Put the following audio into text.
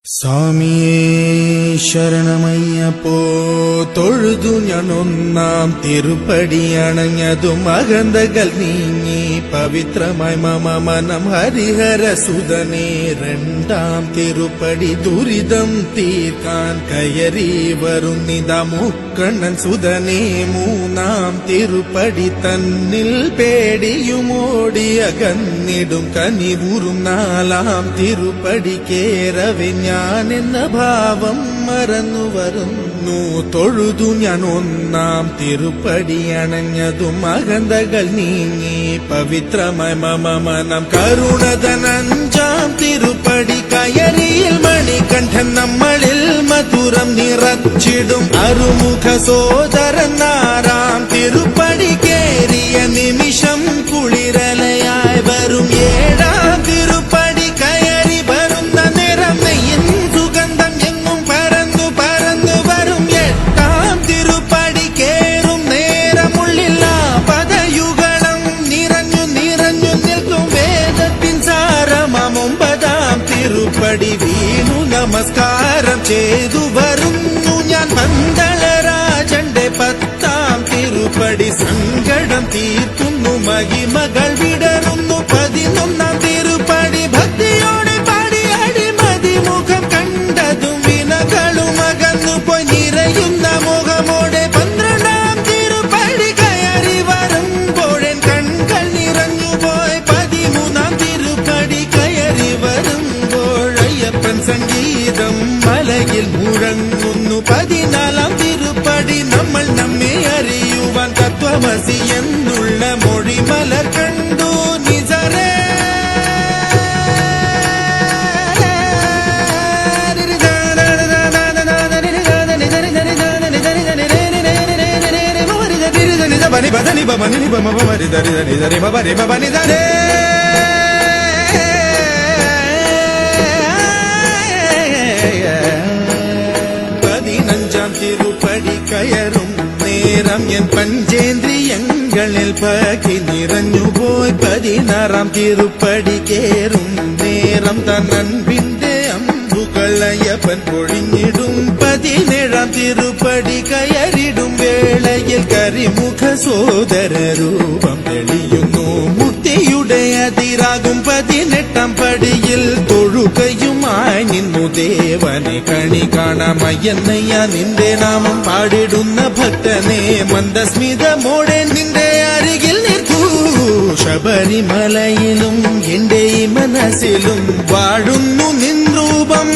സ്വാമിയേ ശരണമയ്യപ്പോ തൊഴുതു ഞാൻ ഒന്നാം തിരുപ്പടി അണഞ്ഞതും അകന്തകൾ നീങ്ങി പവിത്രമായി മമ മനം ഹരിഹര സുതനേ രണ്ടാം തിരുപ്പടി ദുരിതം തീർക്കാൻ കയറി വരുന്നിതാ മുക്കണ്ണൻ സുതനേ മൂന്നാം തിരുപ്പടി തന്നിൽ പേടിയുമോടി അകന്നിടും കനിവൂറും നാലാം തിരുപ്പടി കേറവെ ഞാൻ എന്ന ഭാവം മറന്നു വരുന്നു തൊഴുതു ഞാൻ ഒന്നാം തിരുപ്പടി അണഞ്ഞതും അകന്തകൾ നീങ്ങി പവിത്രമായി മമ മനം കരുണതൻ അഞ്ചാം തിരുപ്പടി കയറിയിൽ മണികണ്ഠൻ നമ്മളിൽ മധുരം നിറച്ചിടും അറുമുഖ സോദരൻ ആറാം തിരുപ്പടി കേറിയ നിമിഷം കുളിരലയായി വരും ഏഴാം തിരുപ്പടി കയറി വരുന്ന നിറം നെയ്യിൻ സുഗന്ധം എങ്ങും പരന്നു പരന്നു വരും എട്ടാം തിരുപ്പടി കേറും നേരമുള്ളില്ല പദയുഗളം നിറഞ്ഞു നിറഞ്ഞു നിൽക്കും വേദത്തിൻ സാരമാം ഒമ്പതാം തിരുപ്പടി വീണു നമസ്കാരം ചെയ്തു വരുന്നു ഞാൻ പന്തളരാജന്റെ പത്താം തിരുപ്പടി സങ്കടം തീർക്കുന്നു മഹിമകൾ വിടരുന്നു പതിനൊന്നാം തിരുപ്പടി ഭക്തിയോടെ പാടി അടിമതി മുഖം കണ്ടതും വിനകളും അകന്നു പോയി നിറയുന്ന മുഖമോടെ പന്ത്രണ്ടാം തിരുപ്പടി കയറി വരുമ്പോഴൻ കൺകൾ നിറഞ്ഞുപോയി പതിമൂന്നാം തിരുപ്പടി കയറി വരുമ്പോഴയ്യപ്പൻ സംഗീതം മലയിൽ മുഴങ്ങുന്നു പതിനാലാം തിരുപ്പടി നമ്മൾ നമ്മെ അറിയുവാൻ തത്വമസി എന്നുള്ള മൊഴിമലർ കണ്ടു നിജരേ ബനി ബദനി ബമനി ബമബമരി ദരി ദരി ദരി ബബരി ബബനി ദരേ പതിനഞ്ചാം തിരുപ്പടി കയറും നേരം എൻ പഞ്ചേന്ദ്രിയങ്ങളിൽ പകി നിറഞ്ഞുപോയി പതിനാറാം തിരുപ്പടി കേറും നേരം തന്നൻപിന്റെ അമ്പുകളയ്യപ്പൻ പൊഴിഞ്ഞിടും പതിനേഴാം തിരുപ്പടി കയറിടും വേളയിൽ കരിമുഖ സോദര രൂപം തെളിയുന്നു മുക്തിയുടെ അതിരാകും പതിനെട്ടാം പടിയിൽ തൊഴുകയുമായി നിന്നു ദേവനെ കണി കാണാമയ്യന്നയ്യ നിന്റെ നാമം പാടിടുന്ന ഭക്തനെ മന്ദസ്മിതമോടെ നിന്റെ അരികിൽ നിൽക്കൂ ശബരിമലയിലും എന്റെ മനസ്സിലും വാഴുന്നു നിൻ രൂപം